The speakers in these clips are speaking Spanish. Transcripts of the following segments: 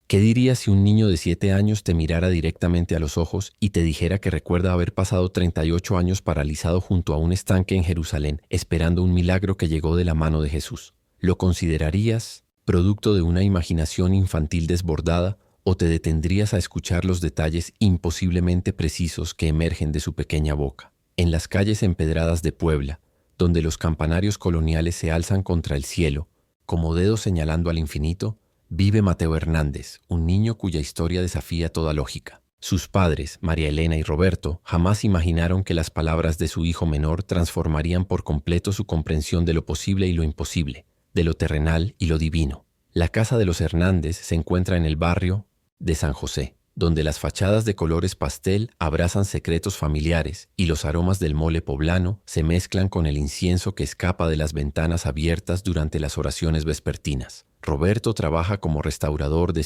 ¿Qué dirías si un niño de 7 años te mirara directamente a los ojos y te dijera que recuerda haber pasado 38 años paralizado junto a un estanque en Jerusalén, esperando un milagro que llegó de la mano de Jesús? ¿Lo considerarías producto de una imaginación infantil desbordada o te detendrías a escuchar los detalles imposiblemente precisos que emergen de su pequeña boca? En las calles empedradas de Puebla, donde los campanarios coloniales se alzan contra el cielo, como dedos señalando al infinito, vive Mateo Hernández, un niño cuya historia desafía toda lógica. Sus padres, María Elena y Roberto, jamás imaginaron que las palabras de su hijo menor transformarían por completo su comprensión de lo posible y lo imposible, de lo terrenal y lo divino. La casa de los Hernández se encuentra en el barrio de San José, donde las fachadas de colores pastel abrazan secretos familiares y los aromas del mole poblano se mezclan con el incienso que escapa de las ventanas abiertas durante las oraciones vespertinas. Roberto trabaja como restaurador de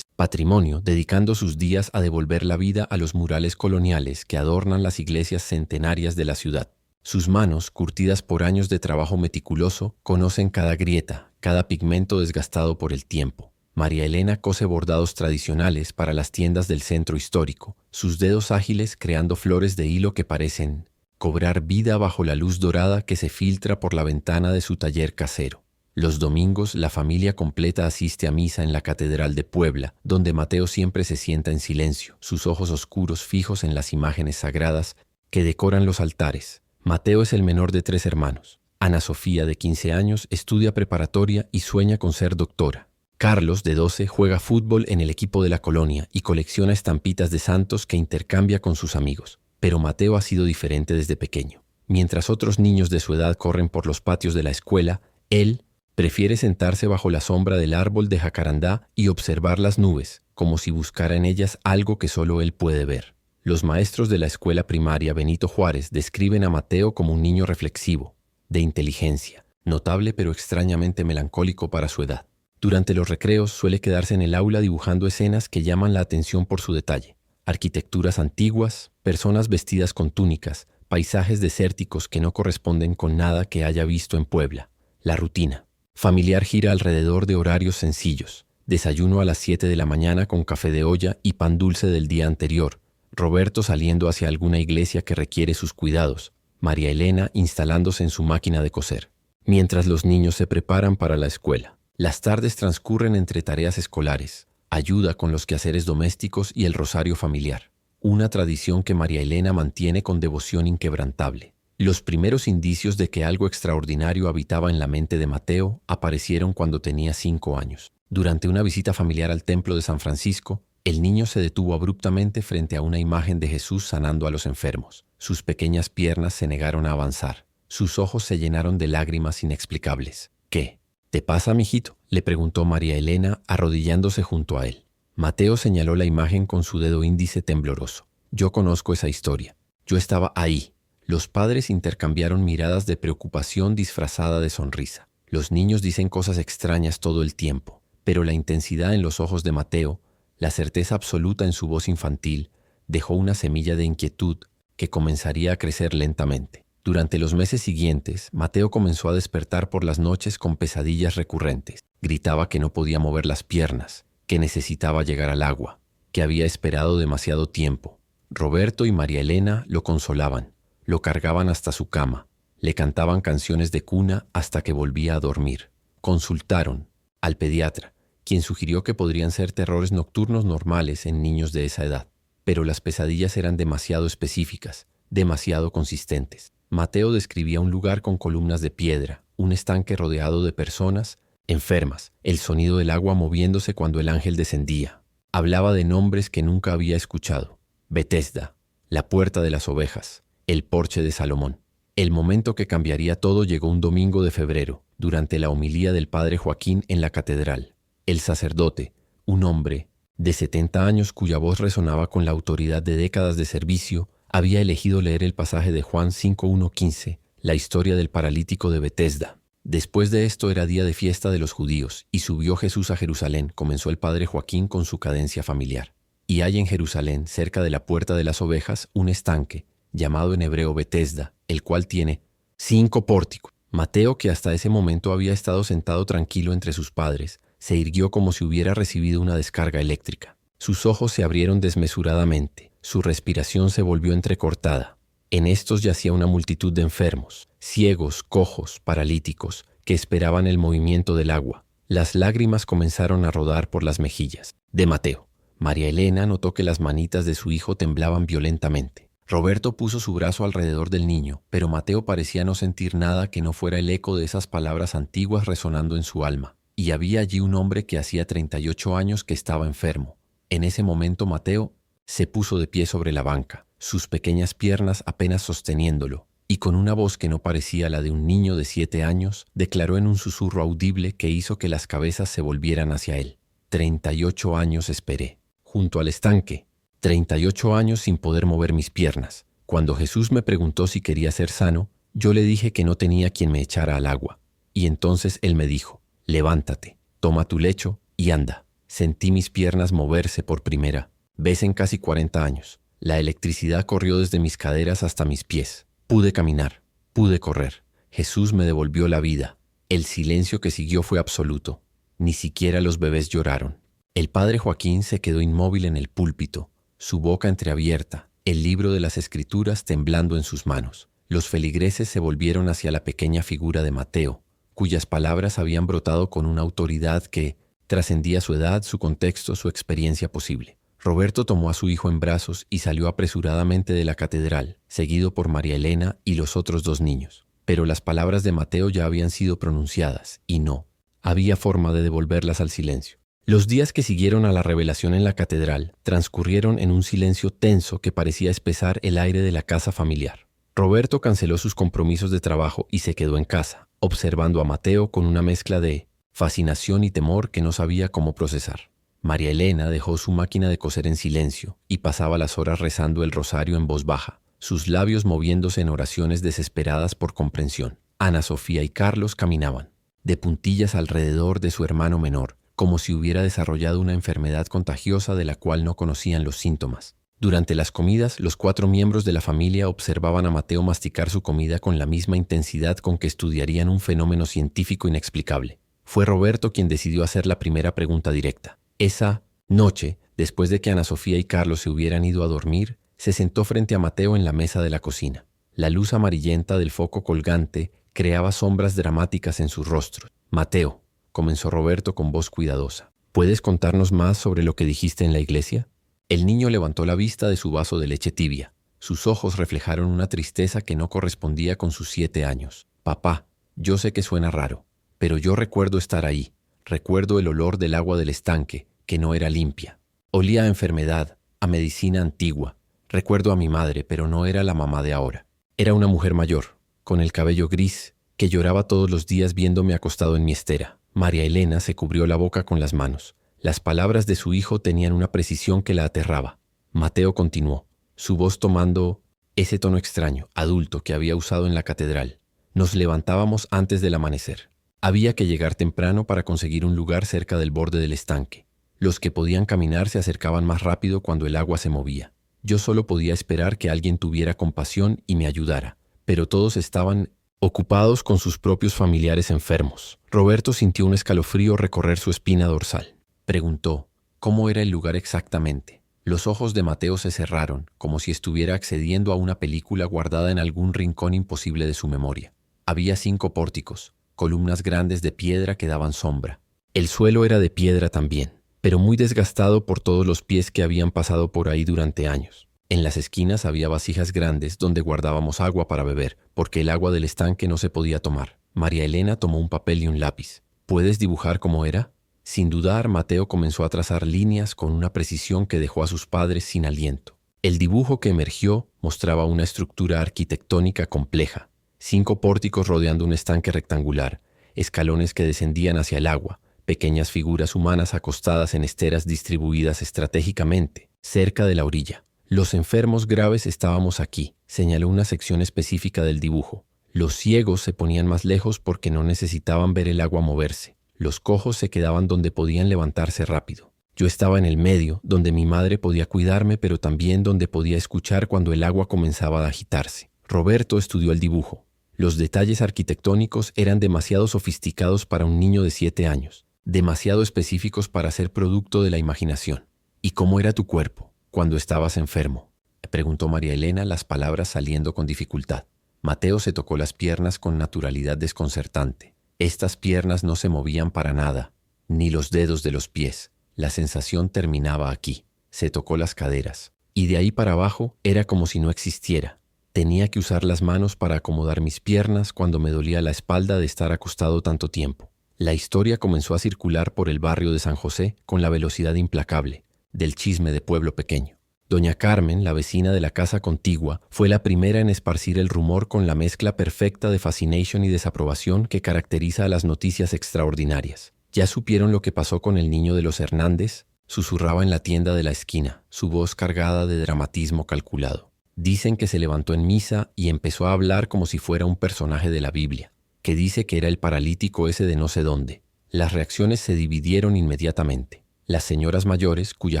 patrimonio, dedicando sus días a devolver la vida a los murales coloniales que adornan las iglesias centenarias de la ciudad. Sus manos, curtidas por años de trabajo meticuloso, conocen cada grieta, cada pigmento desgastado por el tiempo. María Elena cose bordados tradicionales para las tiendas del centro histórico, sus dedos ágiles creando flores de hilo que parecen cobrar vida bajo la luz dorada que se filtra por la ventana de su taller casero. Los domingos, la familia completa asiste a misa en la Catedral de Puebla, donde Mateo siempre se sienta en silencio, sus ojos oscuros fijos en las imágenes sagradas que decoran los altares. Mateo es el menor de 3 hermanos. Ana Sofía, de 15 años, estudia preparatoria y sueña con ser doctora. Carlos, de 12, juega fútbol en el equipo de la colonia y colecciona estampitas de santos que intercambia con sus amigos. Pero Mateo ha sido diferente desde pequeño. Mientras otros niños de su edad corren por los patios de la escuela, él prefiere sentarse bajo la sombra del árbol de jacarandá y observar las nubes, como si buscara en ellas algo que solo él puede ver. Los maestros de la escuela primaria Benito Juárez describen a Mateo como un niño reflexivo, de inteligencia, notable pero extrañamente melancólico para su edad. Durante los recreos suele quedarse en el aula dibujando escenas que llaman la atención por su detalle. Arquitecturas antiguas, personas vestidas con túnicas, paisajes desérticos que no corresponden con nada que haya visto en Puebla. La rutina familiar gira alrededor de horarios sencillos. Desayuno a las 7 de la mañana con café de olla y pan dulce del día anterior. Roberto saliendo hacia alguna iglesia que requiere sus cuidados. María Elena instalándose en su máquina de coser. Mientras los niños se preparan para la escuela. Las tardes transcurren entre tareas escolares, ayuda con los quehaceres domésticos y el rosario familiar, una tradición que María Elena mantiene con devoción inquebrantable. Los primeros indicios de que algo extraordinario habitaba en la mente de Mateo aparecieron cuando tenía 5 años. Durante una visita familiar al templo de San Francisco, el niño se detuvo abruptamente frente a una imagen de Jesús sanando a los enfermos. Sus pequeñas piernas se negaron a avanzar. Sus ojos se llenaron de lágrimas inexplicables. ¿Qué te pasa, mijito?, le preguntó María Elena, arrodillándose junto a él. Mateo señaló la imagen con su dedo índice tembloroso. Yo conozco esa historia. Yo estaba ahí. Los padres intercambiaron miradas de preocupación disfrazada de sonrisa. Los niños dicen cosas extrañas todo el tiempo, pero la intensidad en los ojos de Mateo, la certeza absoluta en su voz infantil, dejó una semilla de inquietud que comenzaría a crecer lentamente. Durante los meses siguientes, Mateo comenzó a despertar por las noches con pesadillas recurrentes. Gritaba que no podía mover las piernas, que necesitaba llegar al agua, que había esperado demasiado tiempo. Roberto y María Elena lo consolaban, lo cargaban hasta su cama, le cantaban canciones de cuna hasta que volvía a dormir. Consultaron al pediatra, quien sugirió que podrían ser terrores nocturnos normales en niños de esa edad, pero las pesadillas eran demasiado específicas, demasiado consistentes. Mateo describía un lugar con columnas de piedra, un estanque rodeado de personas enfermas, el sonido del agua moviéndose cuando el ángel descendía. Hablaba de nombres que nunca había escuchado. Betesda, la puerta de las ovejas, el porche de Salomón. El momento que cambiaría todo llegó un domingo de febrero, durante la homilía del padre Joaquín en la catedral. El sacerdote, un hombre de 70 años cuya voz resonaba con la autoridad de décadas de servicio, había elegido leer el pasaje de Juan 5:1-15, la historia del paralítico de Betesda. Después de esto era día de fiesta de los judíos, y subió Jesús a Jerusalén, comenzó el padre Joaquín con su cadencia familiar. Y hay en Jerusalén, cerca de la puerta de las ovejas, un estanque, llamado en hebreo Betesda, el cual tiene 5 pórticos. Mateo, que hasta ese momento había estado sentado tranquilo entre sus padres, Se irguió como si hubiera recibido una descarga eléctrica. Sus ojos se abrieron desmesuradamente, su respiración se volvió entrecortada. En estos yacía una multitud de enfermos, ciegos, cojos, paralíticos, que esperaban el movimiento del agua. Las lágrimas comenzaron a rodar por las mejillas de Mateo. María Elena notó que las manitas de su hijo temblaban violentamente. Roberto puso su brazo alrededor del niño, pero Mateo parecía no sentir nada que no fuera el eco de esas palabras antiguas resonando en su alma. Y había allí un hombre que hacía 38 años que estaba enfermo. En ese momento Mateo se puso de pie sobre la banca, sus pequeñas piernas apenas sosteniéndolo, y con una voz que no parecía la de un niño de 7 años, declaró en un susurro audible que hizo que las cabezas se volvieran hacia él. 38 años esperé, junto al estanque, 38 años sin poder mover mis piernas. Cuando Jesús me preguntó si quería ser sano, yo le dije que no tenía quien me echara al agua. Y entonces él me dijo: levántate, toma tu lecho y anda. Sentí mis piernas moverse por primera vez en casi 40 años. La electricidad corrió desde mis caderas hasta mis pies. Pude caminar, pude correr. Jesús me devolvió la vida. El silencio que siguió fue absoluto. Ni siquiera los bebés lloraron. El padre Joaquín se quedó inmóvil en el púlpito, su boca entreabierta, el libro de las Escrituras temblando en sus manos. Los feligreses se volvieron hacia la pequeña figura de Mateo, cuyas palabras habían brotado con una autoridad que trascendía su edad, su contexto, su experiencia posible. Roberto tomó a su hijo en brazos y salió apresuradamente de la catedral, seguido por María Elena y los otros 2 niños. Pero las palabras de Mateo ya habían sido pronunciadas, y no había forma de devolverlas al silencio. Los días que siguieron a la revelación en la catedral transcurrieron en un silencio tenso que parecía espesar el aire de la casa familiar. Roberto canceló sus compromisos de trabajo y se quedó en casa, observando a Mateo con una mezcla de fascinación y temor que no sabía cómo procesar. María Elena dejó su máquina de coser en silencio y pasaba las horas rezando el rosario en voz baja, sus labios moviéndose en oraciones desesperadas por comprensión. Ana Sofía y Carlos caminaban, de puntillas alrededor de su hermano menor, como si hubiera desarrollado una enfermedad contagiosa de la cual no conocían los síntomas. Durante las comidas, los 4 miembros de la familia observaban a Mateo masticar su comida con la misma intensidad con que estudiarían un fenómeno científico inexplicable. Fue Roberto quien decidió hacer la primera pregunta directa. Esa noche, después de que Ana Sofía y Carlos se hubieran ido a dormir, se sentó frente a Mateo en la mesa de la cocina. La luz amarillenta del foco colgante creaba sombras dramáticas en sus rostros. Mateo, comenzó Roberto con voz cuidadosa, ¿puedes contarnos más sobre lo que dijiste en la iglesia? El niño levantó la vista de su vaso de leche tibia. Sus ojos reflejaron una tristeza que no correspondía con sus 7 años. Papá, yo sé que suena raro, pero yo recuerdo estar ahí. Recuerdo el olor del agua del estanque, que no era limpia. Olía a enfermedad, a medicina antigua. Recuerdo a mi madre, pero no era la mamá de ahora. Era una mujer mayor, con el cabello gris, que lloraba todos los días viéndome acostado en mi estera. María Elena se cubrió la boca con las manos. Las palabras de su hijo tenían una precisión que la aterraba. Mateo continuó, su voz tomando ese tono extraño, adulto, que había usado en la catedral. Nos levantábamos antes del amanecer. Había que llegar temprano para conseguir un lugar cerca del borde del estanque. Los que podían caminar se acercaban más rápido cuando el agua se movía. Yo solo podía esperar que alguien tuviera compasión y me ayudara, pero todos estaban ocupados con sus propios familiares enfermos. Roberto sintió un escalofrío recorrer su espina dorsal. Preguntó, ¿cómo era el lugar exactamente? Los ojos de Mateo se cerraron, como si estuviera accediendo a una película guardada en algún rincón imposible de su memoria. Había 5 pórticos, columnas grandes de piedra que daban sombra. El suelo era de piedra también, pero muy desgastado por todos los pies que habían pasado por ahí durante años. En las esquinas había vasijas grandes donde guardábamos agua para beber, porque el agua del estanque no se podía tomar. María Elena tomó un papel y un lápiz. ¿Puedes dibujar cómo era? Sin dudar, Mateo comenzó a trazar líneas con una precisión que dejó a sus padres sin aliento. El dibujo que emergió mostraba una estructura arquitectónica compleja. 5 pórticos rodeando un estanque rectangular, escalones que descendían hacia el agua, pequeñas figuras humanas acostadas en esteras distribuidas estratégicamente, cerca de la orilla. Los enfermos graves estábamos aquí, señaló una sección específica del dibujo. Los ciegos se ponían más lejos porque no necesitaban ver el agua moverse. Los cojos se quedaban donde podían levantarse rápido. Yo estaba en el medio, donde mi madre podía cuidarme, pero también donde podía escuchar cuando el agua comenzaba a agitarse. Roberto estudió el dibujo. Los detalles arquitectónicos eran demasiado sofisticados para un niño de 7 años. demasiado específicos para ser producto de la imaginación. ¿Y cómo era tu cuerpo cuando estabas enfermo?, preguntó María Elena, las palabras saliendo con dificultad. Mateo se tocó las piernas con naturalidad desconcertante. Estas piernas no se movían para nada, ni los dedos de los pies. La sensación terminaba aquí. Se tocó las caderas, y de ahí para abajo era como si no existiera. Tenía que usar las manos para acomodar mis piernas cuando me dolía la espalda de estar acostado tanto tiempo. La historia comenzó a circular por el barrio de San José con la velocidad implacable del chisme de pueblo pequeño. Doña Carmen, la vecina de la casa contigua, fue la primera en esparcir el rumor con la mezcla perfecta de fascination y desaprobación que caracteriza a las noticias extraordinarias. ¿Ya supieron lo que pasó con el niño de los Hernández?, susurraba en la tienda de la esquina, su voz cargada de dramatismo calculado. Dicen que se levantó en misa y empezó a hablar como si fuera un personaje de la Biblia, que dice que era el paralítico ese de no sé dónde. Las reacciones se dividieron inmediatamente. Las señoras mayores, cuya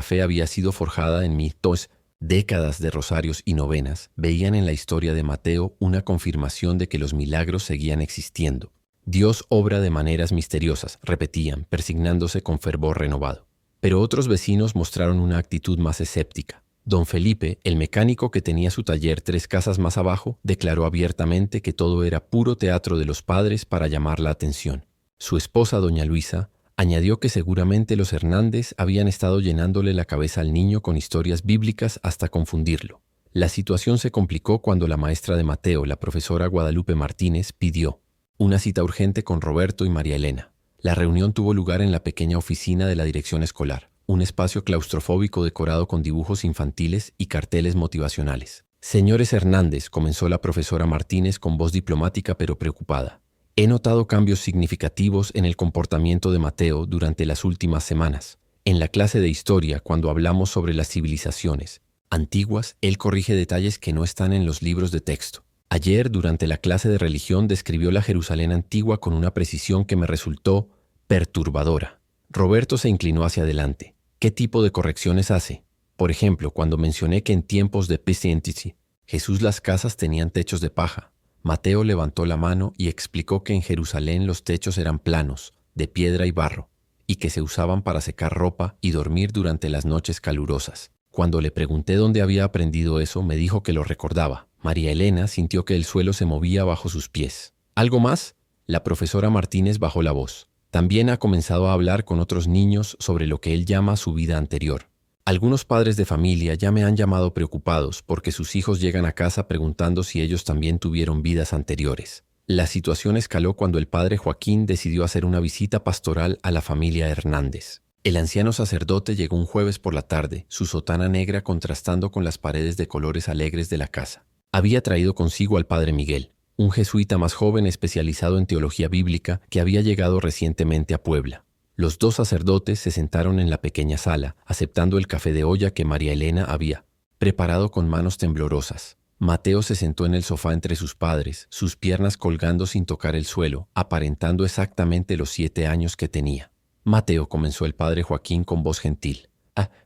fe había sido forjada en mitos, décadas de rosarios y novenas, veían en la historia de Mateo una confirmación de que los milagros seguían existiendo. Dios obra de maneras misteriosas, repetían, persignándose con fervor renovado. Pero otros vecinos mostraron una actitud más escéptica. Don Felipe, el mecánico que tenía su taller 3 casas más abajo, declaró abiertamente que todo era puro teatro de los padres para llamar la atención. Su esposa, doña Luisa, añadió que seguramente los Hernández habían estado llenándole la cabeza al niño con historias bíblicas hasta confundirlo. La situación se complicó cuando la maestra de Mateo, la profesora Guadalupe Martínez, pidió una cita urgente con Roberto y María Elena. La reunión tuvo lugar en la pequeña oficina de la dirección escolar, un espacio claustrofóbico decorado con dibujos infantiles y carteles motivacionales. Señores Hernández, comenzó la profesora Martínez con voz diplomática pero preocupada. He notado cambios significativos en el comportamiento de Mateo durante las últimas semanas. En la clase de historia, cuando hablamos sobre las civilizaciones antiguas, él corrige detalles que no están en los libros de texto. Ayer, durante la clase de religión, describió la Jerusalén antigua con una precisión que me resultó perturbadora. Roberto se inclinó hacia adelante. ¿Qué tipo de correcciones hace? Por ejemplo, cuando mencioné que en tiempos de Peasantry, Jesús las casas tenían techos de paja. Mateo levantó la mano y explicó que en Jerusalén los techos eran planos, de piedra y barro, y que se usaban para secar ropa y dormir durante las noches calurosas. Cuando le pregunté dónde había aprendido eso, me dijo que lo recordaba. María Elena sintió que el suelo se movía bajo sus pies. ¿Algo más? La profesora Martínez bajó la voz. También ha comenzado a hablar con otros niños sobre lo que él llama su vida anterior. Algunos padres de familia ya me han llamado preocupados porque sus hijos llegan a casa preguntando si ellos también tuvieron vidas anteriores. La situación escaló cuando el padre Joaquín decidió hacer una visita pastoral a la familia Hernández. El anciano sacerdote llegó un jueves por la tarde, su sotana negra contrastando con las paredes de colores alegres de la casa. Había traído consigo al padre Miguel, un jesuita más joven especializado en teología bíblica que había llegado recientemente a Puebla. Los 2 sacerdotes se sentaron en la pequeña sala, aceptando el café de olla que María Elena había preparado con manos temblorosas. Mateo se sentó en el sofá entre sus padres, sus piernas colgando sin tocar el suelo, aparentando exactamente los 7 años que tenía. Mateo, comenzó el padre Joaquín con voz gentil.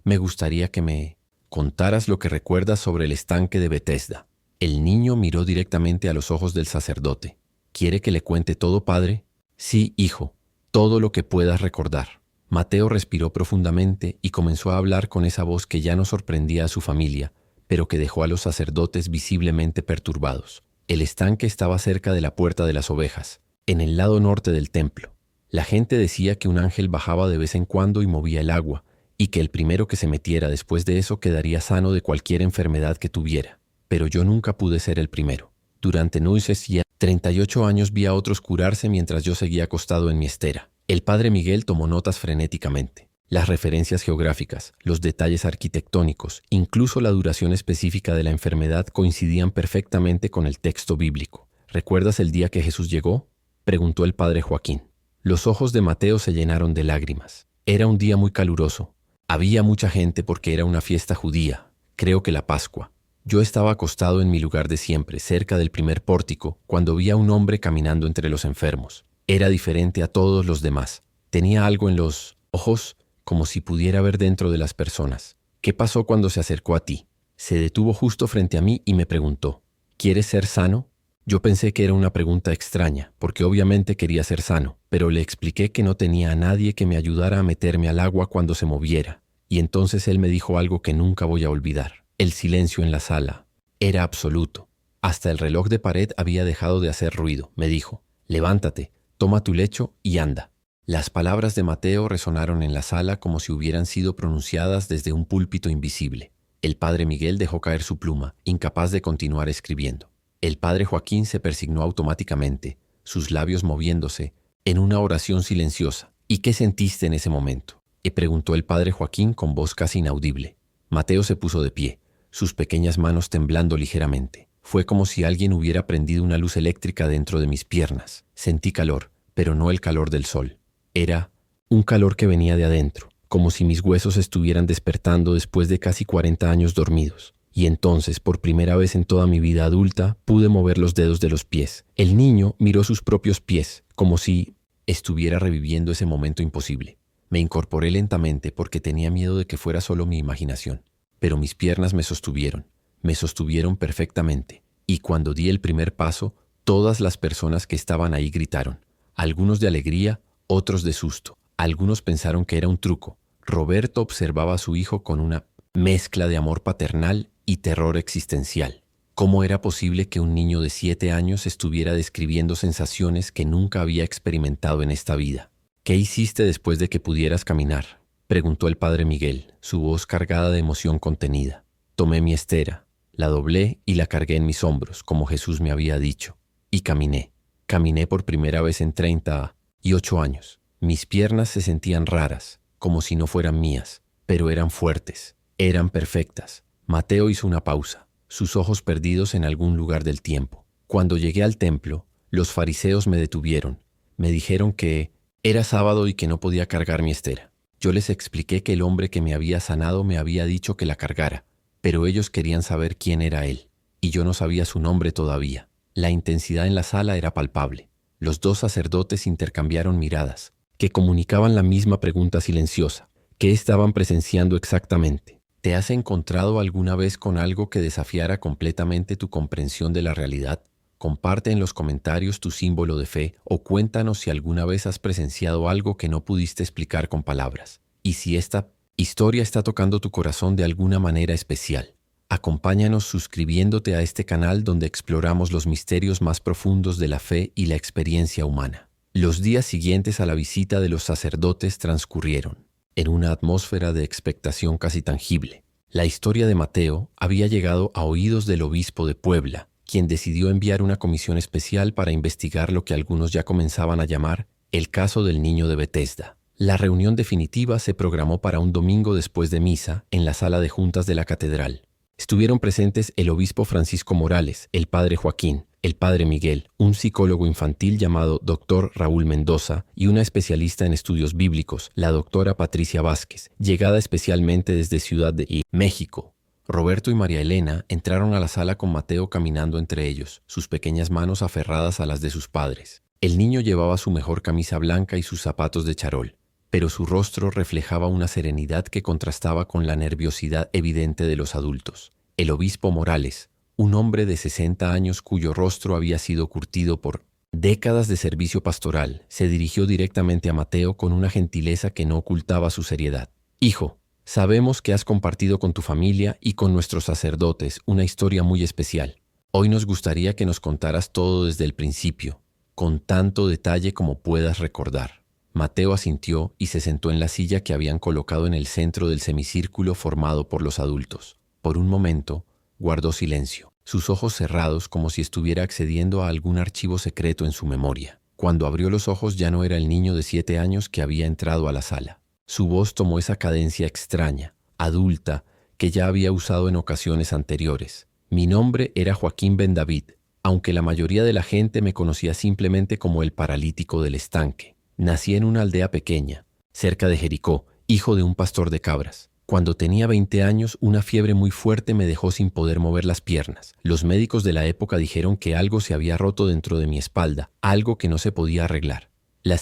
Me gustaría que me contaras lo que recuerdas sobre el estanque de Betesda. El niño miró directamente a los ojos del sacerdote. ¿Quiere que le cuente todo, padre? Sí, hijo, todo lo que puedas recordar. Mateo respiró profundamente y comenzó a hablar con esa voz que ya no sorprendía a su familia, pero que dejó a los sacerdotes visiblemente perturbados. El estanque estaba cerca de la puerta de las ovejas, en el lado norte del templo. La gente decía que un ángel bajaba de vez en cuando y movía el agua, y que el primero que se metiera después de eso quedaría sano de cualquier enfermedad que tuviera. Pero yo nunca pude ser el primero. Durante 38 años vi a otros curarse mientras yo seguía acostado en mi estera. El padre Miguel tomó notas frenéticamente. Las referencias geográficas, los detalles arquitectónicos, incluso la duración específica de la enfermedad coincidían perfectamente con el texto bíblico. ¿Recuerdas el día que Jesús llegó?, preguntó el padre Joaquín. Los ojos de Mateo se llenaron de lágrimas. Era un día muy caluroso. Había mucha gente porque era una fiesta judía, creo que la Pascua. Yo estaba acostado en mi lugar de siempre, cerca del primer pórtico, cuando vi a un hombre caminando entre los enfermos. Era diferente a todos los demás. Tenía algo en los ojos, como si pudiera ver dentro de las personas. ¿Qué pasó cuando se acercó a ti? Se detuvo justo frente a mí y me preguntó, ¿quieres ser sano? Yo pensé que era una pregunta extraña, porque obviamente quería ser sano, pero le expliqué que no tenía a nadie que me ayudara a meterme al agua cuando se moviera, y entonces él me dijo algo que nunca voy a olvidar. El silencio en la sala era absoluto. Hasta el reloj de pared había dejado de hacer ruido. Me dijo: levántate, toma tu lecho y anda. Las palabras de Mateo resonaron en la sala como si hubieran sido pronunciadas desde un púlpito invisible. El padre Miguel dejó caer su pluma, incapaz de continuar escribiendo. El padre Joaquín se persignó automáticamente, sus labios moviéndose, en una oración silenciosa. ¿Y qué sentiste en ese momento?, preguntó el padre Joaquín con voz casi inaudible. Mateo se puso de pie, sus pequeñas manos temblando ligeramente. Fue como si alguien hubiera prendido una luz eléctrica dentro de mis piernas. Sentí calor, pero no el calor del sol. Era un calor que venía de adentro, como si mis huesos estuvieran despertando después de casi 40 años dormidos. Y entonces, por primera vez en toda mi vida adulta, pude mover los dedos de los pies. El niño miró sus propios pies, como si estuviera reviviendo ese momento imposible. Me incorporé lentamente porque tenía miedo de que fuera solo mi imaginación. Pero mis piernas me sostuvieron perfectamente. Y cuando di el primer paso, todas las personas que estaban ahí gritaron. Algunos de alegría, otros de susto. Algunos pensaron que era un truco. Roberto observaba a su hijo con una mezcla de amor paternal y terror existencial. ¿Cómo era posible que un niño de 7 años estuviera describiendo sensaciones que nunca había experimentado en esta vida? ¿Qué hiciste después de que pudieras caminar?, preguntó el padre Miguel, su voz cargada de emoción contenida. Tomé mi estera, la doblé y la cargué en mis hombros, como Jesús me había dicho, y caminé. Caminé por primera vez en 38 años. Mis piernas se sentían raras, como si no fueran mías, pero eran fuertes, eran perfectas. Mateo hizo una pausa, sus ojos perdidos en algún lugar del tiempo. Cuando llegué al templo, los fariseos me detuvieron. Me dijeron que era sábado y que no podía cargar mi estera. Yo les expliqué que el hombre que me había sanado me había dicho que la cargara, pero ellos querían saber quién era él, y yo no sabía su nombre todavía. La intensidad en la sala era palpable. Los dos sacerdotes intercambiaron miradas, que comunicaban la misma pregunta silenciosa. ¿Qué estaban presenciando exactamente? ¿Te has encontrado alguna vez con algo que desafiara completamente tu comprensión de la realidad? Comparte en los comentarios tu símbolo de fe o cuéntanos si alguna vez has presenciado algo que no pudiste explicar con palabras. Y si esta historia está tocando tu corazón de alguna manera especial, acompáñanos suscribiéndote a este canal donde exploramos los misterios más profundos de la fe y la experiencia humana. Los días siguientes a la visita de los sacerdotes transcurrieron en una atmósfera de expectación casi tangible. La historia de Mateo había llegado a oídos del obispo de Puebla, quien decidió enviar una comisión especial para investigar lo que algunos ya comenzaban a llamar el caso del niño de Betesda. La reunión definitiva se programó para un domingo después de misa en la sala de juntas de la catedral. Estuvieron presentes el obispo Francisco Morales, el padre Joaquín, el padre Miguel, un psicólogo infantil llamado Dr. Raúl Mendoza y una especialista en estudios bíblicos, la doctora Patricia Vázquez, llegada especialmente desde Ciudad de México. Roberto y María Elena entraron a la sala con Mateo caminando entre ellos, sus pequeñas manos aferradas a las de sus padres. El niño llevaba su mejor camisa blanca y sus zapatos de charol, pero su rostro reflejaba una serenidad que contrastaba con la nerviosidad evidente de los adultos. El obispo Morales, un hombre de 60 años cuyo rostro había sido curtido por décadas de servicio pastoral, se dirigió directamente a Mateo con una gentileza que no ocultaba su seriedad. «Hijo, sabemos que has compartido con tu familia y con nuestros sacerdotes una historia muy especial. Hoy nos gustaría que nos contaras todo desde el principio, con tanto detalle como puedas recordar». Mateo asintió y se sentó en la silla que habían colocado en el centro del semicírculo formado por los adultos. Por un momento, guardó silencio, sus ojos cerrados como si estuviera accediendo a algún archivo secreto en su memoria. Cuando abrió los ojos ya no era el niño de 7 años que había entrado a la sala. Su voz tomó esa cadencia extraña, adulta, que ya había usado en ocasiones anteriores. Mi nombre era Joaquín Ben-David, aunque la mayoría de la gente me conocía simplemente como el paralítico del estanque. Nací en una aldea pequeña, cerca de Jericó, hijo de un pastor de cabras. Cuando tenía 20 años, una fiebre muy fuerte me dejó sin poder mover las piernas. Los médicos de la época dijeron que algo se había roto dentro de mi espalda, algo que no se podía arreglar. La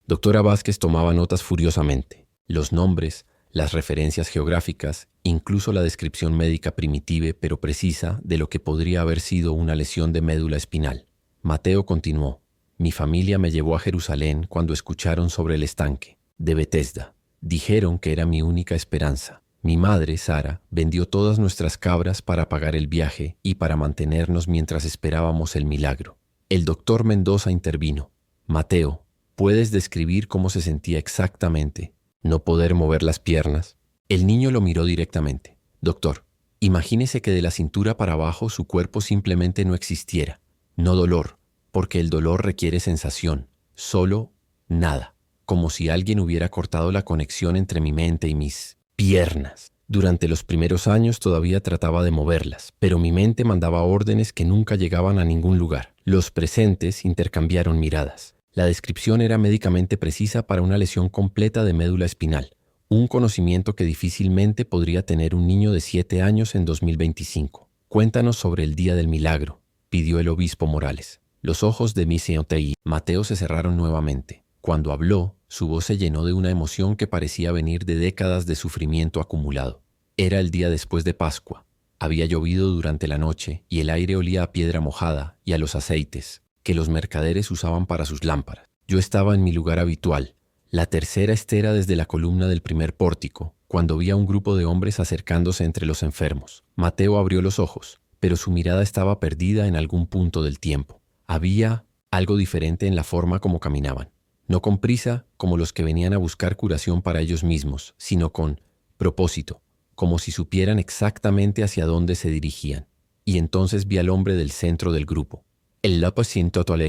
doctora Vázquez tomaba notas furiosamente. Los nombres, las referencias geográficas, incluso la descripción médica primitiva pero precisa de lo que podría haber sido una lesión de médula espinal. Mateo continuó: mi familia me llevó a Jerusalén cuando escucharon sobre el estanque de Betesda. Dijeron que era mi única esperanza. Mi madre, Sara, vendió todas nuestras cabras para pagar el viaje y para mantenernos mientras esperábamos el milagro. El doctor Mendoza intervino. Mateo, ¿puedes describir cómo se sentía exactamente? ¿No poder mover las piernas? El niño lo miró directamente. Doctor, imagínese que de la cintura para abajo su cuerpo simplemente no existiera. No dolor, porque el dolor requiere sensación. Solo nada. Como si alguien hubiera cortado la conexión entre mi mente y mis piernas. Durante los primeros años todavía trataba de moverlas, pero mi mente mandaba órdenes que nunca llegaban a ningún lugar. Los presentes intercambiaron miradas. La descripción era médicamente precisa para una lesión completa de médula espinal, un conocimiento que difícilmente podría tener un niño de 7 años en 2025. Cuéntanos sobre el día del milagro, pidió el obispo Morales. Los ojos de Mateo se cerraron nuevamente. Cuando habló, su voz se llenó de una emoción que parecía venir de décadas de sufrimiento acumulado. Era el día después de Pascua. Había llovido durante la noche y el aire olía a piedra mojada y a los aceites que los mercaderes usaban para sus lámparas. Yo estaba en mi lugar habitual, la tercera estera desde la columna del primer pórtico, cuando vi a un grupo de hombres acercándose entre los enfermos. Mateo abrió los ojos, pero su mirada estaba perdida en algún punto del tiempo. Había algo diferente en la forma como caminaban. No con prisa como los que venían a buscar curación para ellos mismos, sino con propósito, como si supieran exactamente hacia dónde se dirigían. Y entonces vi al hombre del centro del grupo. El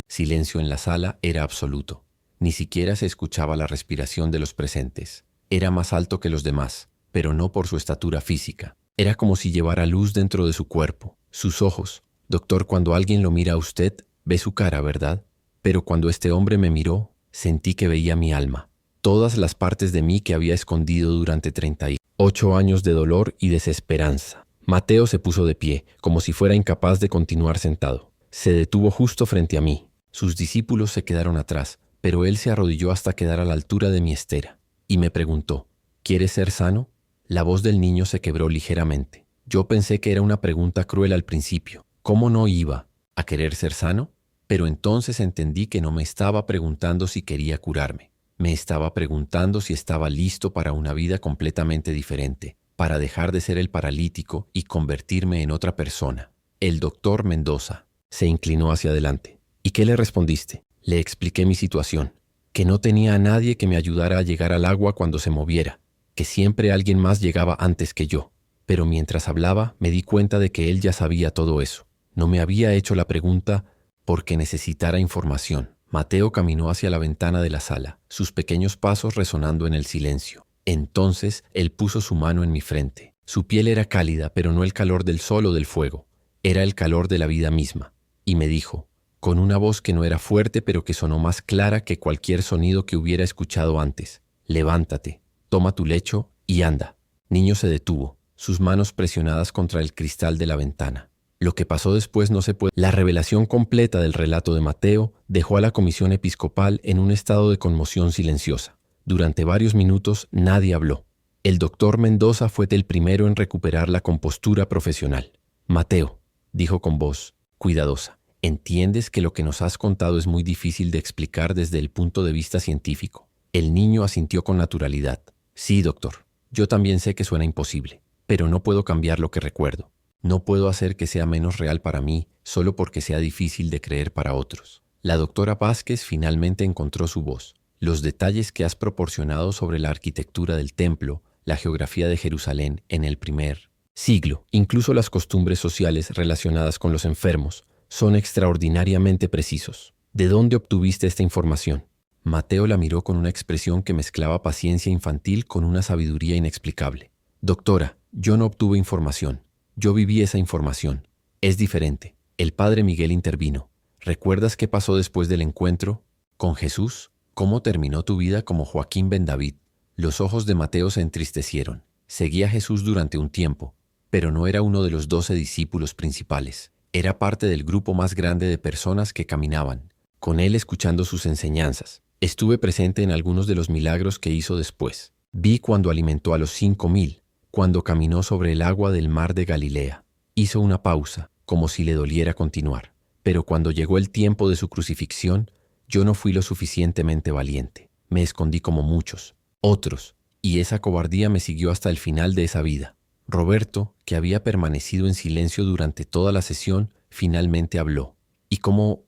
silencio en la sala era absoluto. Ni siquiera se escuchaba la respiración de los presentes. Era más alto que los demás, pero no por su estatura física. Era como si llevara luz dentro de su cuerpo, sus ojos. Doctor, cuando alguien lo mira a usted, ve su cara, ¿verdad? Pero cuando este hombre me miró, sentí que veía mi alma, todas las partes de mí que había escondido durante 38 años de dolor y desesperanza. Mateo se puso de pie, como si fuera incapaz de continuar sentado. Se detuvo justo frente a mí. Sus discípulos se quedaron atrás, pero él se arrodilló hasta quedar a la altura de mi estera, y me preguntó: ¿quieres ser sano? La voz del niño se quebró ligeramente. Yo pensé que era una pregunta cruel al principio. ¿Cómo no iba a querer ser sano? Pero entonces entendí que no me estaba preguntando si quería curarme. Me estaba preguntando si estaba listo para una vida completamente diferente, para dejar de ser el paralítico y convertirme en otra persona. El doctor Mendoza se inclinó hacia adelante. ¿Y qué le respondiste? Le expliqué mi situación, que no tenía a nadie que me ayudara a llegar al agua cuando se moviera, que siempre alguien más llegaba antes que yo. Pero mientras hablaba me di cuenta de que él ya sabía todo eso. No me había hecho la pregunta porque necesitara información. Mateo caminó hacia la ventana de la sala, sus pequeños pasos resonando en el silencio. Entonces él puso su mano en mi frente. Su piel era cálida, pero no el calor del sol o del fuego. Era el calor de la vida misma. Y me dijo, con una voz que no era fuerte, pero que sonó más clara que cualquier sonido que hubiera escuchado antes: levántate, toma tu lecho y anda. Niño se detuvo, sus manos presionadas contra el cristal de la ventana. Lo que pasó después no se puede. La revelación completa del relato de Mateo dejó a la comisión episcopal en un estado de conmoción silenciosa. Durante varios minutos nadie habló. El doctor Mendoza fue el primero en recuperar la compostura profesional. Mateo, dijo con voz cuidadosa, ¿entiendes que lo que nos has contado es muy difícil de explicar desde el punto de vista científico? El niño asintió con naturalidad. Sí, doctor, yo también sé que suena imposible, pero no puedo cambiar lo que recuerdo. No puedo hacer que sea menos real para mí solo porque sea difícil de creer para otros. La doctora Vázquez finalmente encontró su voz. Los detalles que has proporcionado sobre la arquitectura del templo, la geografía de Jerusalén en el primer siglo, incluso las costumbres sociales relacionadas con los enfermos, son extraordinariamente precisos. ¿De dónde obtuviste esta información? Mateo la miró con una expresión que mezclaba paciencia infantil con una sabiduría inexplicable. Doctora, yo no obtuve información. Yo viví esa información. Es diferente. El padre Miguel intervino. ¿Recuerdas qué pasó después del encuentro con Jesús? ¿Cómo terminó tu vida como Joaquín ben David? Los ojos de Mateo se entristecieron. Seguía a Jesús durante un tiempo, pero no era uno de los 12 discípulos principales. Era parte del grupo más grande de personas que caminaban con él escuchando sus enseñanzas. Estuve presente en algunos de los milagros que hizo después. Vi cuando alimentó a los 5.000, cuando caminó sobre el agua del mar de Galilea. Hizo una pausa, como si le doliera continuar. Pero cuando llegó el tiempo de su crucifixión, yo no fui lo suficientemente valiente. Me escondí como muchos, otros, y esa cobardía me siguió hasta el final de esa vida. Roberto, que había permanecido en silencio durante toda la sesión, finalmente habló. ¿Y cómo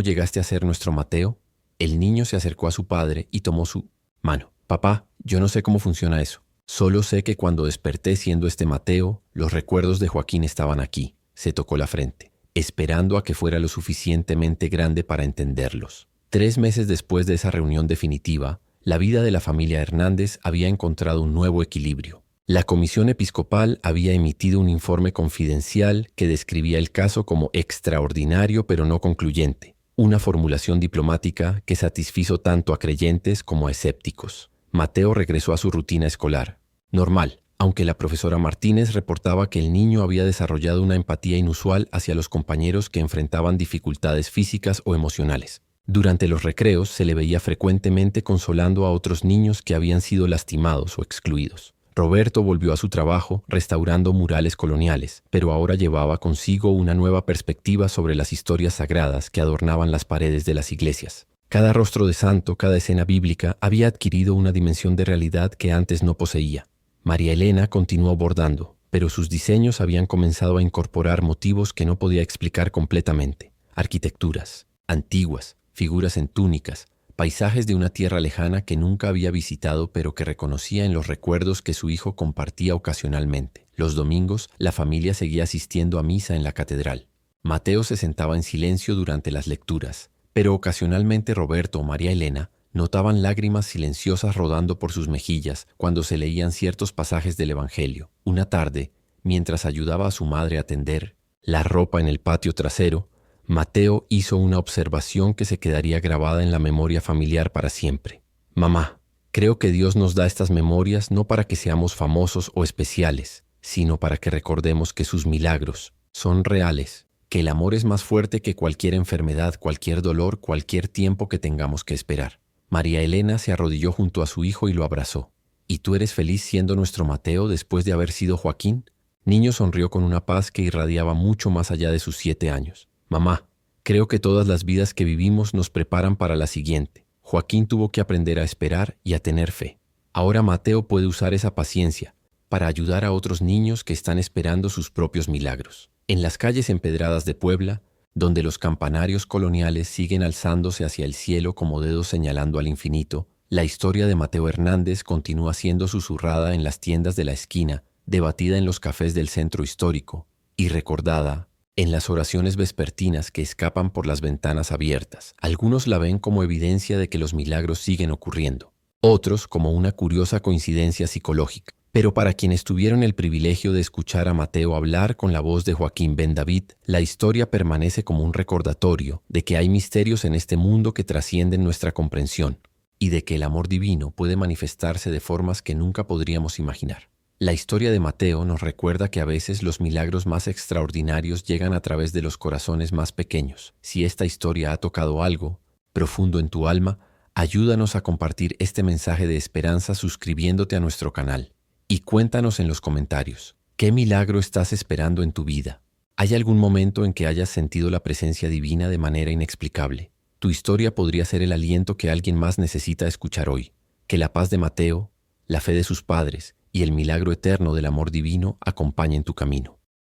llegaste a ser nuestro Mateo? El niño se acercó a su padre y tomó su mano. Papá, yo no sé cómo funciona eso. Solo sé que cuando desperté siendo este Mateo, los recuerdos de Joaquín estaban aquí. Se tocó la frente, esperando a que fuera lo suficientemente grande para entenderlos. 3 meses después de esa reunión definitiva, la vida de la familia Hernández había encontrado un nuevo equilibrio. La comisión episcopal había emitido un informe confidencial que describía el caso como extraordinario pero no concluyente, una formulación diplomática que satisfizo tanto a creyentes como a escépticos. Mateo regresó a su rutina escolar, normal, aunque la profesora Martínez reportaba que el niño había desarrollado una empatía inusual hacia los compañeros que enfrentaban dificultades físicas o emocionales. Durante los recreos se le veía frecuentemente consolando a otros niños que habían sido lastimados o excluidos. Roberto volvió a su trabajo restaurando murales coloniales, pero ahora llevaba consigo una nueva perspectiva sobre las historias sagradas que adornaban las paredes de las iglesias. Cada rostro de santo, cada escena bíblica había adquirido una dimensión de realidad que antes no poseía. María Elena continuó bordando, pero sus diseños habían comenzado a incorporar motivos que no podía explicar completamente. Arquitecturas antiguas, figuras en túnicas, paisajes de una tierra lejana que nunca había visitado pero que reconocía en los recuerdos que su hijo compartía ocasionalmente. Los domingos, la familia seguía asistiendo a misa en la catedral. Mateo se sentaba en silencio durante las lecturas, pero ocasionalmente Roberto o María Elena notaban lágrimas silenciosas rodando por sus mejillas cuando se leían ciertos pasajes del Evangelio. Una tarde, mientras ayudaba a su madre a tender la ropa en el patio trasero, Mateo hizo una observación que se quedaría grabada en la memoria familiar para siempre. Mamá, creo que Dios nos da estas memorias no para que seamos famosos o especiales, sino para que recordemos que sus milagros son reales, que el amor es más fuerte que cualquier enfermedad, cualquier dolor, cualquier tiempo que tengamos que esperar. María Elena se arrodilló junto a su hijo y lo abrazó. ¿Y tú eres feliz siendo nuestro Mateo después de haber sido Joaquín? Niño sonrió con una paz que irradiaba mucho más allá de sus 7 años. Mamá, creo que todas las vidas que vivimos nos preparan para la siguiente. Joaquín tuvo que aprender a esperar y a tener fe. Ahora Mateo puede usar esa paciencia para ayudar a otros niños que están esperando sus propios milagros. En las calles empedradas de Puebla, donde los campanarios coloniales siguen alzándose hacia el cielo como dedos señalando al infinito, la historia de Mateo Hernández continúa siendo susurrada en las tiendas de la esquina, debatida en los cafés del centro histórico y recordada en las oraciones vespertinas que escapan por las ventanas abiertas. Algunos la ven como evidencia de que los milagros siguen ocurriendo, otros como una curiosa coincidencia psicológica. Pero para quienes tuvieron el privilegio de escuchar a Mateo hablar con la voz de Joaquín Ben David, la historia permanece como un recordatorio de que hay misterios en este mundo que trascienden nuestra comprensión y de que el amor divino puede manifestarse de formas que nunca podríamos imaginar. La historia de Mateo nos recuerda que a veces los milagros más extraordinarios llegan a través de los corazones más pequeños. Si esta historia ha tocado algo profundo en tu alma, ayúdanos a compartir este mensaje de esperanza suscribiéndote a nuestro canal. Y cuéntanos en los comentarios, ¿qué milagro estás esperando en tu vida? ¿Hay algún momento en que hayas sentido la presencia divina de manera inexplicable? Tu historia podría ser el aliento que alguien más necesita escuchar hoy. Que la paz de Mateo, la fe de sus padres y el milagro eterno del amor divino acompañen tu camino.